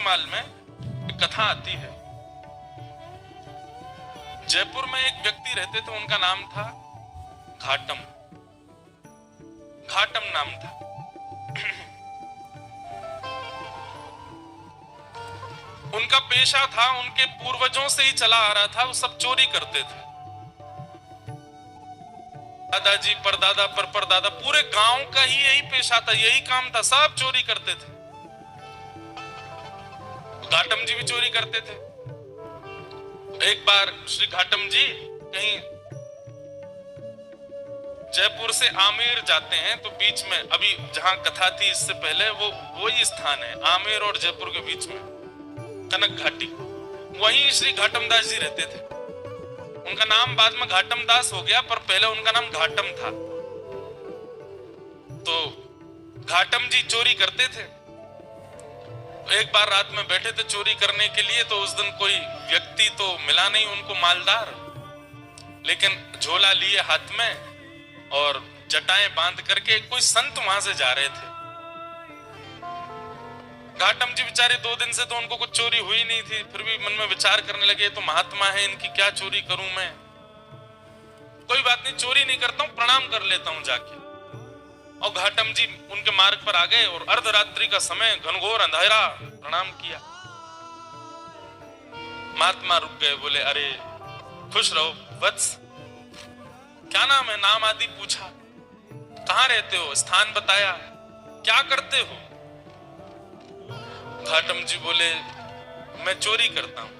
भक्तिमाल में एक कथा आती है। जयपुर में एक व्यक्ति रहते थे, उनका नाम था घाटम। घाटम नाम था। उनका पेशा था, उनके पूर्वजों से ही चला आ रहा था, वो सब चोरी करते थे। दादाजी परदादा परदादा पूरे गांव का ही यही पेशा था, यही काम था, सब चोरी करते थे। घाटम जी भी चोरी करते थे। एक बार श्री घाटम जी कहीं जयपुर से आमेर जाते हैं, तो बीच में अभी जहां कथा थी इससे पहले वो ही स्थान है, आमेर और जयपुर के बीच में कनक घाटी, वहीं श्री घाटम दास जी रहते थे। उनका नाम बाद में घाटम दास हो गया, पर पहले उनका नाम घाटम था। तो घाटम जी चोरी करते थे। एक बार रात में बैठे थे चोरी करने के लिए, तो उस दिन कोई व्यक्ति तो मिला नहीं उनको मालदार, लेकिन झोला लिए हाथ में और जटाएं बांध करके कोई संत वहां से जा रहे थे। घाटम जी बेचारे 2 दिन से तो उनको कुछ चोरी हुई नहीं थी, फिर भी मन में विचार करने लगे, तो महात्मा है, इनकी क्या चोरी करूं मैं, कोई बात नहीं चोरी नहीं करता हूं, प्रणाम कर लेता हूं जाके। और घाटम जी उनके मार्ग पर आ गए और अर्धरात्रि का समय, घनघोर अंधेरा, प्रणाम किया। महात्मा रुक गए, बोले अरे खुश रहो वत्स, क्या नाम है, नाम आदि पूछा, कहां रहते हो, स्थान बताया, क्या करते हो। घाटम जी बोले मैं चोरी करता हूं।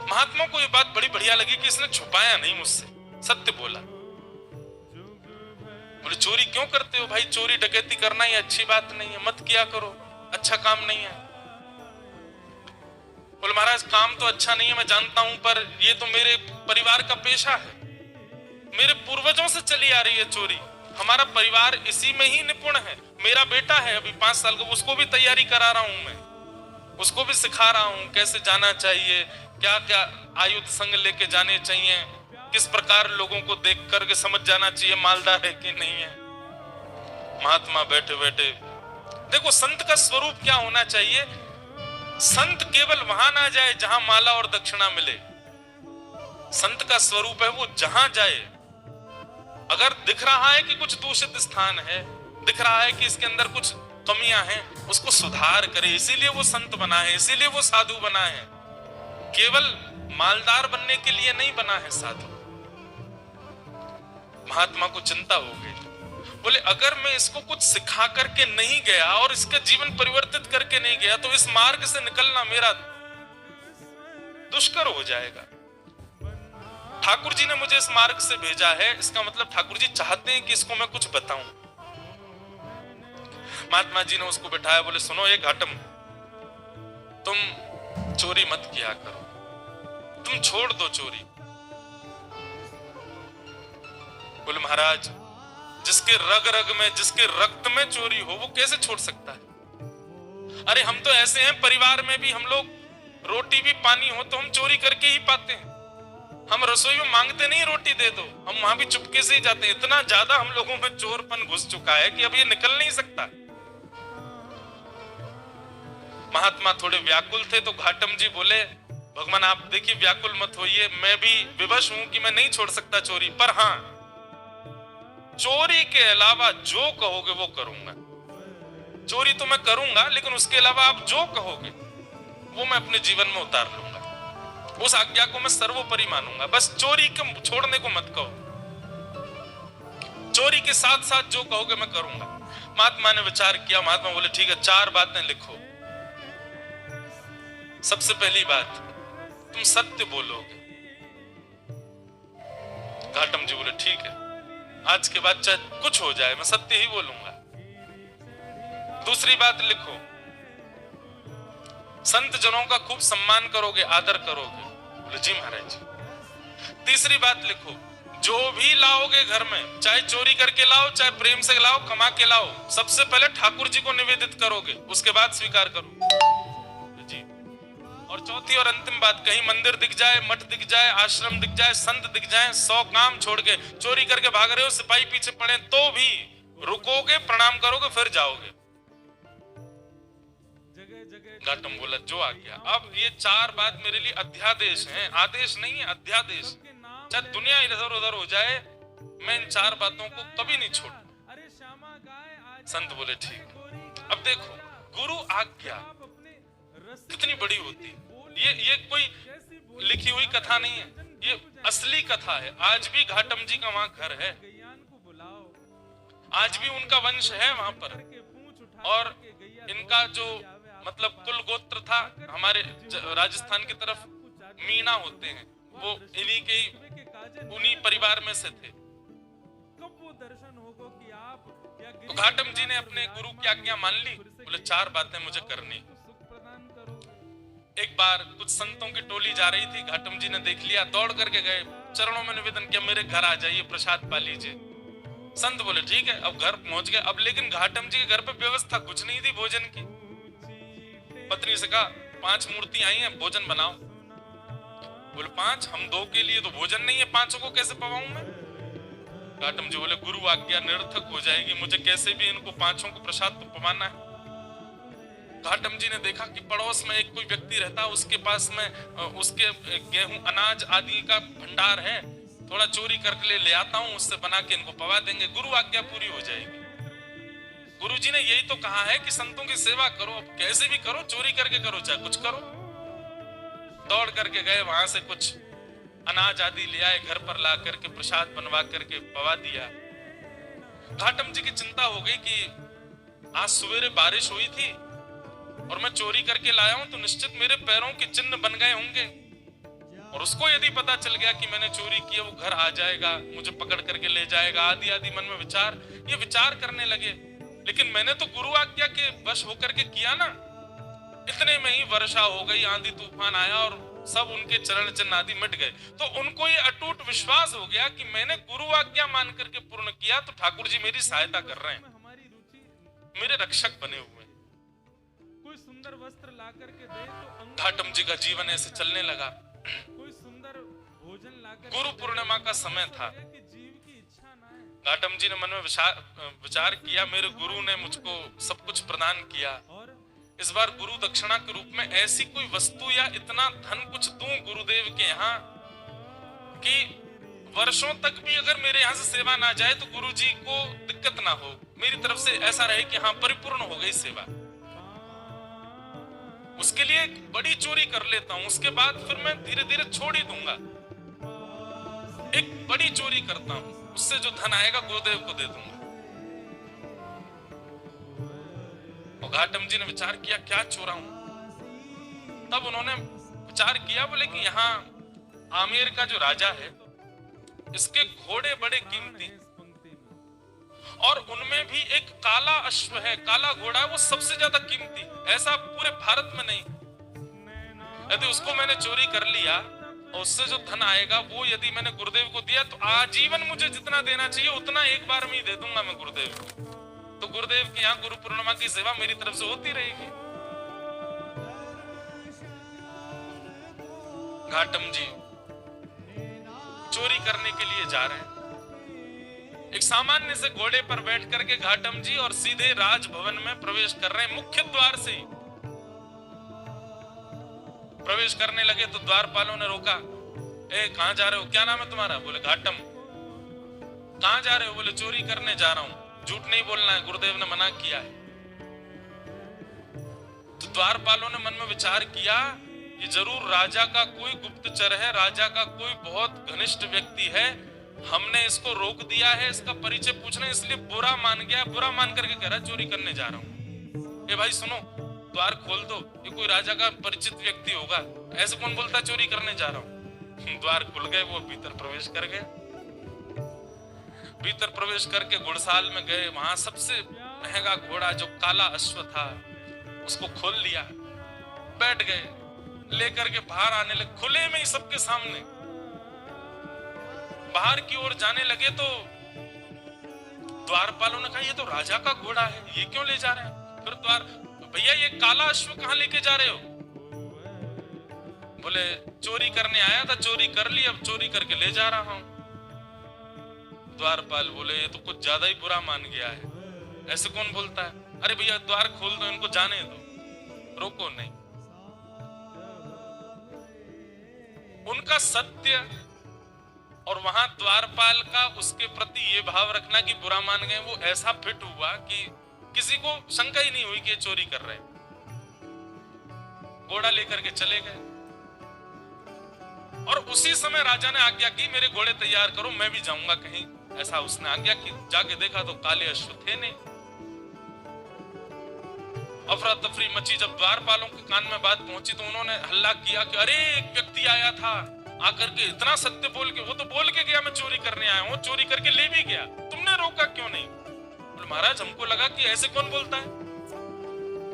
महात्मा को ये बात बड़ी बढ़िया लगी कि इसने छुपाया नहीं मुझसे, सत्य बोला। बोले चोरी क्यों करते हो भाई, चोरी डकैती करना ये अच्छी बात नहीं है, मत किया करो, अच्छा काम नहीं है। बोले महाराज काम तो अच्छा नहीं है मैं जानता हूं, पर ये तो मेरे परिवार का पेशा है, मेरे पूर्वजों से चली आ रही है चोरी, हमारा परिवार इसी में ही निपुण है। मेरा बेटा है अभी 5 साल का, उसको भी तैयारी करा रहा हूं मैं, उसको भी सिखा रहा हूं कैसे जाना चाहिए, क्या क्या आयुध संग लेके जाने चाहिए, किस प्रकार लोगों को देख करके समझ जाना चाहिए मालदार है कि नहीं है। महात्मा बैठे बैठे, देखो संत का स्वरूप क्या होना चाहिए, संत केवल वहां ना जाए जहां माला और दक्षिणा मिले। संत का स्वरूप है वो जहां जाए, अगर दिख रहा है कि कुछ दूषित स्थान है, दिख रहा है कि इसके अंदर कुछ कमियां हैं, उसको सुधार करे, इसीलिए वो संत बना है, इसीलिए वो साधु बना है, केवल मालदार बनने के लिए नहीं बना है साधु। महात्मा को चिंता हो गई, बोले अगर मैं इसको कुछ सिखा करके नहीं गया और इसका जीवन परिवर्तित करके नहीं गया, तो इस मार्ग से निकलना मेरा दुष्कर हो जाएगा। ठाकुर जी ने मुझे इस मार्ग से भेजा है, इसका मतलब ठाकुर जी चाहते हैं कि इसको मैं कुछ बताऊं। महात्मा जी ने उसको बिठाया, बोले सुनो ये घाटम, तुम चोरी मत किया करो, तुम छोड़ दो चोरी। बोले महाराज जिसके रग रग में, जिसके रक्त में चोरी हो वो कैसे छोड़ सकता है। अरे हम तो ऐसे हैं, परिवार में भी हम लोग रोटी भी पानी हो तो हम चोरी करके ही पाते हैं, हम रसोई में मांगते नहीं रोटी दे दो, हम वहां भी चुपके से ही जाते हैं। इतना ज्यादा हम लोगों में चोरपन घुस चुका है कि अब ये निकल नहीं सकता। महात्मा थोड़े व्याकुल थे, तो घाटम जी बोले भगवान आप देखिए व्याकुल मत होइए, मैं भी विवश हूं कि मैं नहीं छोड़ सकता चोरी, पर हां चोरी के अलावा जो कहोगे वो करूंगा। चोरी तो मैं करूंगा, लेकिन उसके अलावा आप जो कहोगे वो मैं अपने जीवन में उतार लूंगा, उस आज्ञा को मैं सर्वोपरि मानूंगा, बस चोरी को छोड़ने को मत कहो, चोरी के साथ साथ जो कहोगे मैं करूंगा। महात्मा ने विचार किया, महात्मा बोले ठीक है 4 बातें लिखो। सबसे पहली बात, तुम सत्य बोलोगे। घाटम जी बोले ठीक है, आज के बाद चाहे कुछ हो जाए मैं सत्य ही बोलूंगा। दूसरी बात लिखो, संत जनों का खूब सम्मान करोगे, आदर करोगे। बोले जी महाराज जी। तीसरी बात लिखो, जो भी लाओगे घर में, चाहे चोरी करके लाओ, चाहे प्रेम से लाओ, कमा के लाओ, सबसे पहले ठाकुर जी को निवेदित करोगे, उसके बाद स्वीकार करो जी। और चौथी और अंतिम बात, कहीं मंदिर दिख जाए, मठ दिख जाए, आश्रम दिख जाए, संत दिख जाए, 100 काम छोड़ के चोरी करके भाग रहे हो, सिपाही पीछे पड़े तो भी रुकोगे, प्रणाम करोगे, फिर जाओगे। घाटम बोला जो आ गया। अब ये 4 बात मेरे लिए अध्यादेश हैं, आदेश नहीं है, अध्यादेश। चाहे दुनिया इधर उधर हो जाए, मैं इन 4 बातों को कभी नहीं छोड़ूं। संत बोले ठीक। अब देखो, गुरु आज्ञा कितनी बड़ी होती है। ये कोई लिखी हुई कथा नहीं है, ये असली कथा है। आज भी घाटम जी का वहां घर है, आज भी उनका वंश है वहां पर। और इनका जो मतलब कुल गोत्र था, हमारे राजस्थान की तरफ मीणा होते हैं, वो इन्हीं के उन्हीं परिवार में से थे। तो घाटम जी ने अपने गुरु की आज्ञा मान ली, बोले 4 बातें मुझे करनी। एक बार कुछ संतों की टोली जा रही थी, घाटम जी ने देख लिया, दौड़ करके गए, चरणों में निवेदन किया, मेरे घर आ जाइए, प्रसाद पा लीजिए। संत बोले ठीक है। अब घर पहुंच गए। अब लेकिन घाटम जी के घर पे व्यवस्था कुछ नहीं थी भोजन की। पत्नी से कहा 5 मूर्ति आई हैं, भोजन बनाओ। बोले 5? हम 2 के लिए तो भोजन नहीं है, 5 को कैसे पवाऊं मैं? घाटम जी बोले गुरु आज्ञा निरर्थक हो जाएगी, मुझे कैसे भी इनको 5 को प्रसाद तो पवाना है। घाटम जी ने देखा कि पड़ोस में एक कोई व्यक्ति रहता, उसके पास में उसके गेहूं अनाज आदि का भंडार है, थोड़ा चोरी करके ले आता हूं, उससे बना के इनको पवा देंगे, गुरु आज्ञा पूरी हो जाएगी। गुरु जी ने यही तो कहा है कि संतों की सेवा करो, अब कैसे भी करो, चोरी करके करो, चाहे कुछ करो। दौड़ करके गए, वहां से कुछ अनाज आदि ले आए, घर पर ला करके प्रसाद बनवा करके पवा दिया। घाटम जी की चिंता हो गई कि आज सवेरे बारिश हुई थी और मैं चोरी करके लाया हूं, तो निश्चित मेरे पैरों के चिन्ह बन गए होंगे, और उसको यदि पता चल गया कि मैंने चोरी की है, वो घर आ जाएगा, मुझे पकड़ करके ले जाएगा, आदि आदि मन में ये विचार करने लगे। लेकिन मैंने तो गुरु आज्ञा के वश होकर के किया ना। इतने में ही वर्षा हो गई, आंधी तूफान आया और सब उनके चरण चिन्ह आदि मिट गए। तो उनको ये अटूट विश्वास हो गया कि मैंने गुरु आज्ञा मान करके पूर्ण किया, तो ठाकुर जी मेरी सहायता कर रहे हैं, मेरे रक्षक बने हुए हैं। कोई सुंदर वस्त्र ला करके दे तो घाटम जी का जीवन ऐसे चलने लगा। कोई सुंदर भोजन ला करके, गुरु पूर्णिमा का समय था। घाटम जी ने मन में विचार किया, मेरे गुरु ने मुझको सब कुछ प्रदान किया, इस बार गुरु दक्षिणा के रूप में ऐसी कोई वस्तु या इतना धन कुछ दूं गुरुदेव के यहाँ कि वर्षों तक भी अगर मेरे यहाँ से सेवा ना जाए तो गुरु जी को दिक्कत ना हो, मेरी तरफ से ऐसा रहे कि हाँ परिपूर्ण हो गई सेवा। उसके लिए एक बड़ी चोरी कर लेता हूं, उसके बाद फिर मैं धीरे धीरे छोड़ ही दूंगा। एक बड़ी चोरी करता हूं, उससे जो धन आएगा गुरुदेव को दे दूंगा। और घाटम जी ने विचार किया क्या चोराऊं। तब उन्होंने विचार किया, बोले कि यहाँ आमेर का जो राजा है, इसके घोड़े बड़े कीमती और उनमें भी एक काला अश्व है, काला घोड़ा, वो सबसे ज्यादा कीमती, ऐसा पूरे भारत में नहीं। यदि उसको मैंने चोरी कर लिया और उससे जो धन आएगा वो यदि मैंने गुरुदेव को दिया तो आजीवन मुझे जितना देना चाहिए उतना एक बार में ही दे दूंगा मैं गुरुदेव को। तो गुरुदेव के यहाँ गुरु पूर्णिमा की सेवा मेरी तरफ से होती रहेगी। घाटम जी चोरी करने के लिए जा रहे हैं। एक सामान्य से घोड़े पर बैठ करके घाटम जी और सीधे राजभवन में प्रवेश कर रहे हैं। मुख्य द्वार से ही प्रवेश करने लगे तो द्वारपालों ने रोका, ए कहां जा रहे हो, क्या नाम है तुम्हारा? बोले घाटम। कहां जा रहे हो? बोले चोरी करने जा रहा हूं, झूठ नहीं बोलना है, गुरुदेव ने मना किया है। तो द्वारपालों ने मन में विचार किया कि जरूर राजा का कोई गुप्तचर है, राजा का कोई बहुत घनिष्ठ व्यक्ति है, हमने इसको रोक दिया है, इसका परिचय पूछना, इसलिए बुरा मान गया, बुरा मान करके कह रहा चोरी करने जा रहा हूं। ए भाई सुनो, द्वार खोल दो, ये कोई राजा का परिचित व्यक्ति होगा, ऐसे कौन बोलता चोरी करने जा रहा हूं। द्वार खुल गए, वो भीतर प्रवेश कर गए। भीतर प्रवेश करके घुड़साल में गए, वहां सबसे महंगा घोड़ा जो काला अश्व था उसको खोल लिया, बैठ गए, लेकर के बाहर आने लगे, खुले में ही सबके सामने। बाहर की ओर जाने लगे तो द्वारपालों ने कहा ये तो राजा का घोड़ा है, ये क्यों ले जा रहे हैं? फिर भैया ये काला अश्व कहां लेके जा रहे हो? बोले चोरी करने आया था, चोरी कर ली, अब चोरी करके ले जा रहा हूं। द्वारपाल बोले ये तो कुछ ज्यादा ही बुरा मान गया है, ऐसे कौन बोलता है? अरे भैया द्वार खोल दो, इनको जाने दो। रोको नहीं। उनका सत्य और वहां द्वारपाल का उसके प्रति ये भाव रखना कि बुरा मान गए, वो ऐसा फिट हुआ कि किसी को शंका ही नहीं हुई कि ये चोरी कर रहे हैं। घोड़ा लेकर के चले गए और उसी समय राजा ने आज्ञा की मेरे घोड़े तैयार करो, मैं भी जाऊंगा कहीं। ऐसा उसने आज्ञा की। जाके देखा तो काले अश्व थे नहीं। अफरा तफरी मची। जब द्वारपालों के कान में बात पहुंची तो उन्होंने हल्ला किया कि अरे एक व्यक्ति आया था, आकर के इतना सत्य बोल के, वो तो बोल के गया मैं चोरी करने आया हूँ, चोरी करके ले भी गया, तुमने रोका क्यों नहीं? बोले महाराज हमको लगा कि ऐसे कौन बोलता है,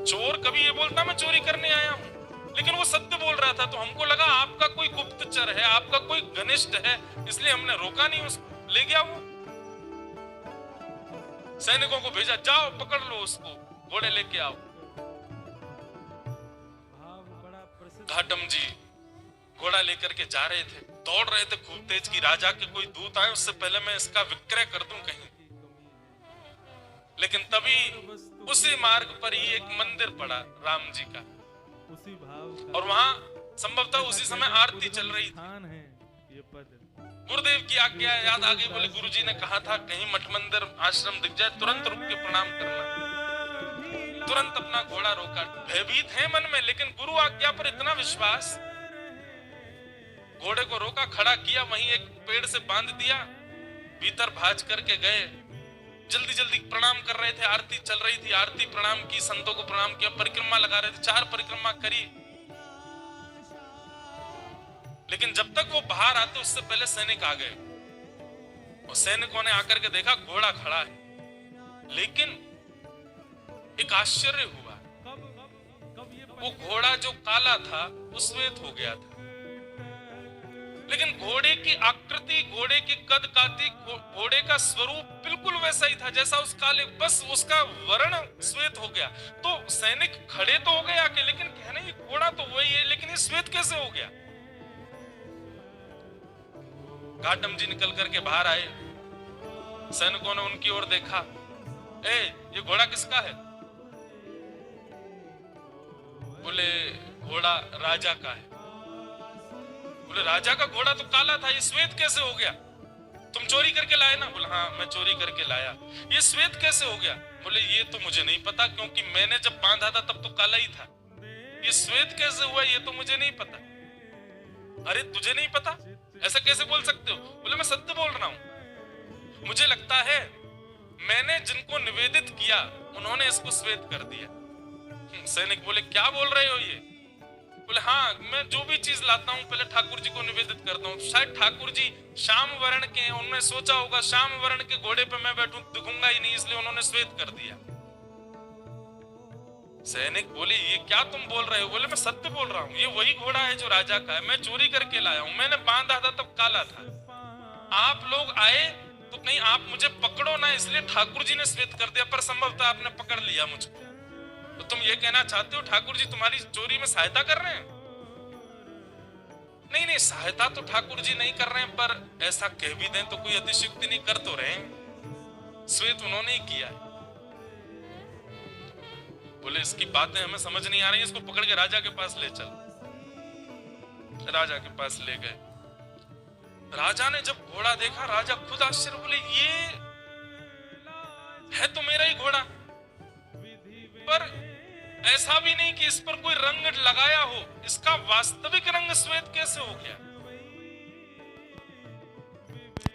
चोर कभी ये बोलता मैं चोरी करने आया हूँ, लेकिन वो सत्य बोल रहा था तो हमको लगा आपका कोई गुप्तचर है, आपका कोई घनिष्ठ है, इसलिए हमने रोका नहीं, उसको ले गया। वो सैनिकों को भेजा, जाओ पकड़ लो उसको, घोड़े लेके आओ। घाटम जी घोड़ा लेकर के जा रहे थे, दौड़ रहे थे खूब तेज की राजा के कोई दूत आए उससे पहले मैं इसका विक्रय कर दूं कहीं। लेकिन तभी उसी मार्ग पर ही एक मंदिर पड़ा राम जी का, और वहां संभवतः उसी समय आरती चल रही थी। गुरुदेव की आज्ञा याद आ गई। बोले गुरुजी ने कहा था कहीं मठ मंदिर आश्रम दिख जाए तुरंत रुक के प्रणाम करना। तुरंत अपना घोड़ा रोका। भयभीत है मन में, लेकिन गुरु आज्ञा पर इतना विश्वास, घोड़े को रोका, खड़ा किया, वहीं एक पेड़ से बांध दिया, भीतर भाज करके गए। जल्दी जल्दी प्रणाम कर रहे थे, आरती चल रही थी, आरती प्रणाम की, संतों को प्रणाम किया, परिक्रमा लगा रहे थे, 4 परिक्रमा करी। लेकिन जब तक वो बाहर आते उससे पहले सैनिक आ गए, और सैनिकों ने आकर के देखा घोड़ा खड़ा है, लेकिन एक आश्चर्य हुआ, वो घोड़ा जो काला था वो श्वेत हो गया था, लेकिन घोड़े की आकृति, घोड़े की कद काठी, घोड़े का स्वरूप बिल्कुल वैसा ही था जैसा उस काले, बस उसका वर्ण श्वेत हो गया। तो सैनिक खड़े तो हो गए आके, लेकिन कहने ये घोड़ा तो वही है, लेकिन ये श्वेत कैसे हो गया? घाटम जी निकल करके बाहर आए, सैनिकों ने उनकी ओर देखा, ये घोड़ा किसका है? बोले घोड़ा राजा का है। बोले राजा का घोड़ा तो काला था, ये श्वेत कैसे हो गया? तुम चोरी करके लाए ना? बोले हाँ मैं चोरी करके लाया। ये श्वेत कैसे हो गया? बोले ये तो मुझे नहीं पता, क्योंकि मैंने जब बांधा था तब तो काला ही था। ये श्वेत कैसे हुआ ये तो मुझे नहीं पता। अरे तुझे नहीं पता, ऐसा कैसे बोल सकते हो? बोले मैं सत्य बोल रहा हूं, मुझे लगता है मैंने जिनको निवेदित किया उन्होंने इसको श्वेत कर दिया। सैनिक बोले क्या बोल रहे हो ये? बोले हाँ मैं जो भी चीज लाता हूँ पहले ठाकुर जी को निवेदित करता हूँ। शायद ठाकुर जी श्याम वर्ण के हैं, उन्होंने सोचा होगा श्याम वर्ण के घोड़े पे मैं बैठूं दिखूंगा ही नहीं, इसलिए उन्होंने श्वेत कर दिया। सैनिक बोले ये क्या तुम बोल रहे हो? बोले मैं सत्य बोल रहा हूँ, ये वही घोड़ा है जो राजा का है, मैं चोरी करके लाया हूँ, मैंने बांधा था तब काला था। आप लोग आए तो कहीं आप मुझे पकड़ो ना, इसलिए ठाकुर जी ने श्वेत कर दिया, पर संभवतः आपने पकड़ लिया मुझको। तो तुम ये कहना चाहते हो ठाकुर जी तुम्हारी चोरी में सहायता कर रहे हैं? नहीं नहीं, सहायता तो ठाकुर जी नहीं कर रहे हैं, पर ऐसा कह भी दें तो कोई अतिशयोक्ति नहीं कर तो रहे, श्वेत उन्होंने ही किया है। बोले इसकी बातें हमें समझ नहीं आ रही, इसको पकड़ के राजा के पास ले चल। राजा के पास ले गए। राजा ने जब घोड़ा देखा, राजा खुद आश्चर्य, बोले ये है तो मेरा ही घोड़ा, पर ऐसा भी नहीं कि इस पर कोई रंग लगाया हो, इसका वास्तविक रंग श्वेत कैसे हो गया?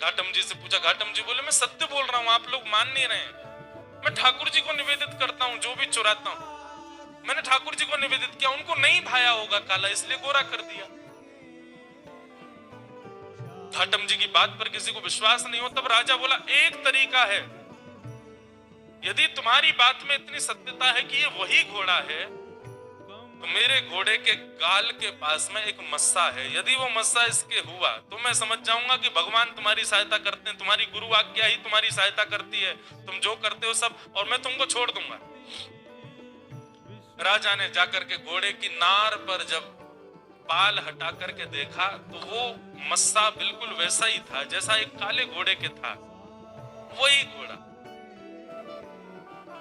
घाटम जी से पूछा, घाटम जी बोले मैं सत्य बोल रहा हूं, आप लोग मान नहीं रहे हैं, मैं ठाकुर जी को निवेदित करता हूं, जो भी चुराता हूं मैंने ठाकुर जी को निवेदित किया, उनको नहीं भाया होगा काला, इसलिए गोरा कर दिया। घाटम जी की बात पर किसी को विश्वास नहीं हो, तब राजा बोला एक तरीका है, यदि तुम्हारी बात में इतनी सत्यता है कि ये वही घोड़ा है, तो मेरे घोड़े के गाल के पास में एक मस्सा है, यदि वो मस्सा इसके हुआ तो मैं समझ जाऊंगा कि भगवान तुम्हारी सहायता करते हैं, तुम्हारी गुरु आज्ञा ही तुम्हारी सहायता करती है, तुम जो करते हो सब, और मैं तुमको छोड़ दूंगा। राजा ने जाकर के घोड़े की नार पर जब बाल हटा करके देखा तो वो मस्सा बिल्कुल वैसा ही था जैसा एक काले घोड़े के था, वही घोड़ा।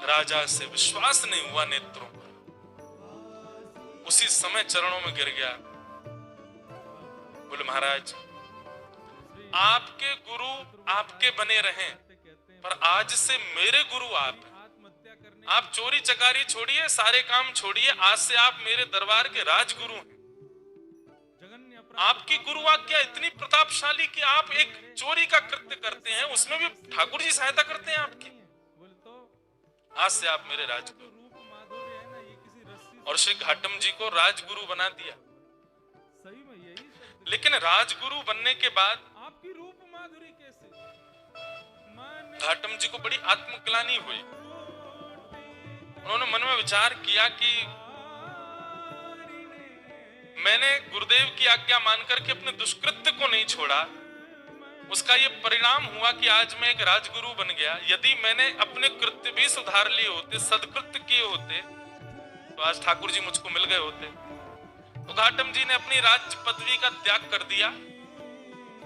राजा से विश्वास नहीं हुआ नेत्रों पर। उसी समय चरणों में गिर गया। बोले महाराज, आपके गुरु आपके बने रहें, पर आज से मेरे गुरु आप हैं। आप चोरी चकारी छोड़िए, सारे काम छोड़िए, आज से आप मेरे दरबार के राजगुरु हैं। आपकी गुरु आज्ञा इतनी प्रतापशाली कि आप एक चोरी का कृत्य करते हैं, उसमें भी ठाकुर जी सहायता करते हैं आपकी। आज से आप मेरे राजगुरु। और श्री घाटम जी को राजगुरु बना दिया। लेकिन राजगुरु बनने के बाद आपकी रूप माधुरी कैसे, घाटम जी को बड़ी आत्मग्लानि हुई। उन्होंने मन में विचार किया कि मैंने गुरुदेव की आज्ञा मानकर के अपने दुष्कृत्य को नहीं छोड़ा, उसका ये परिणाम हुआ कि आज मैं एक राजगुरु बन गया। यदि मैंने अपने कृत्य भी सुधार लिए होते, सदकृत्य किए होते, तो आज ठाकुर जी मुझको मिल गए होते। तो घाटम जी ने अपनी राज पदवी का त्याग कर दिया,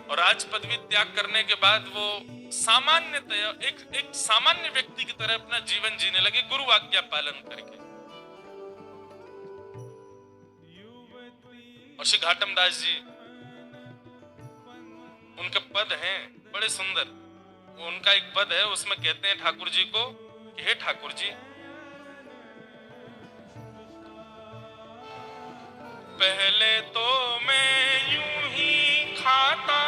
और राज पदवी त्याग करने के बाद वो सामान्यतया एक सामान्य व्यक्ति की तरह अपना जीवन जीने लगे, गुरु आज्ञा पालन करके। और श्री घाटम दास जी, उनके पद हैं बड़े सुंदर। उनका एक पद है, उसमें कहते हैं ठाकुर जी को कि हे ठाकुर जी, पहले तो मैं यूं ही खाता,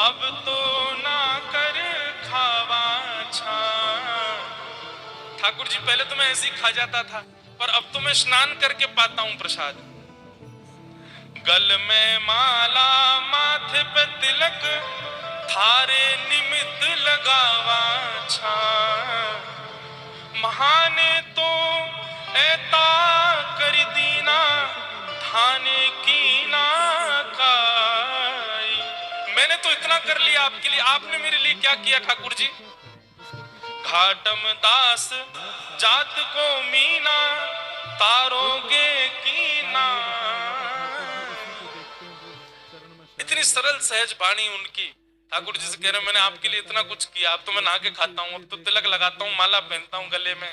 अब तो ना कर खावा छा। ठाकुर जी, पहले तो मैं ऐसे ही खा जाता था, पर अब तो मैं स्नान करके पाता हूं प्रसाद। गल में माला, माथे पे तिलक, थारे निमित्त लगावा छा। महाने तो ऐता कर दीना, थाने की ना काई। मैंने तो इतना कर लिया आपके लिए, आपने मेरे लिए क्या किया ठाकुर जी? घाटम दास जात को मीना, तारोगे कीना। इतनी सरल सहज वाणी उनकी। ठाकुर जी से कह रहे मैंने आपके लिए इतना कुछ किया, अब तो मैं नहा के खाता हूँ, अब तो तिलक लगाता हूँ, माला पहनता हूँ गले में।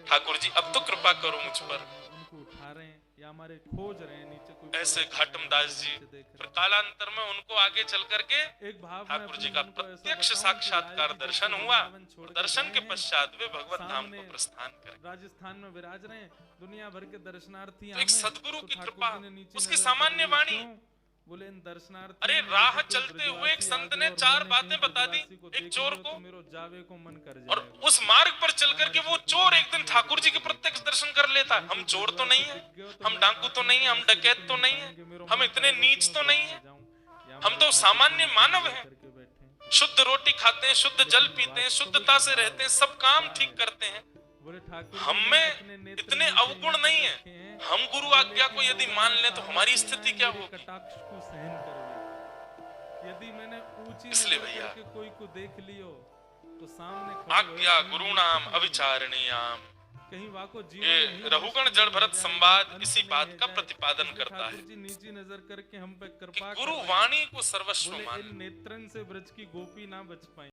ठाकुर जी अब तो कृपा करो मुझ पर। उनको उठा रहे हैं या हमारे खोज रहे हैं नीचे कोई। ऐसे घाटम दास जी फिर कालांतर में उनको आगे चल करके एक भाव ठाकुर जी का प्रत्यक्ष साक्षात्कार दर्शन हुआ। दर्शन के पश्चात वे भगवत धाम को प्रस्थान कर राजस्थान में विराज रहे हैं, दुनिया भर के दर्शनार्थी। तो एक सदगुरु की कृपा, उसकी सामान्य वाणी। बोले इन दर्शनार्थी, अरे राह चलते हुए एक संत ने 4 बातें बता दी एक चोर को, जावे को मन कर और उस मार्ग पर चल करके वो चोर एक दिन ठाकुर जी के प्रत्यक्ष दर्शन कर लेता। हम चोर तो नहीं है, हम डाकू तो नहीं है, हम डकैत तो नहीं है, हम इतने नीच तो नहीं है, हम तो सामान्य मानव हैं। शुद्ध रोटी खाते हैं, शुद्ध जल पीते हैं, शुद्धता से रहते हैं, सब काम ठीक करते हैं। हम में इतने अवगुण नहीं है। हम गुरु आज्ञा को यदि मान लें तो हमारी स्थिति क्या होगी? यदि मैंने ऊंची इसलिए भैया कोई को देख लियो तो सामने आज्ञा गुरुणाम अविचारणीयाम, कहीं वाको ये रहुगण जड़ भरत संवाद इसी बात का प्रतिपादन करता है। नीची नजर करके हम पे कृपा, गुरु वाणी को सर्वस्व मान। नेत्रन से ब्रज की गोपी ना बच पाए।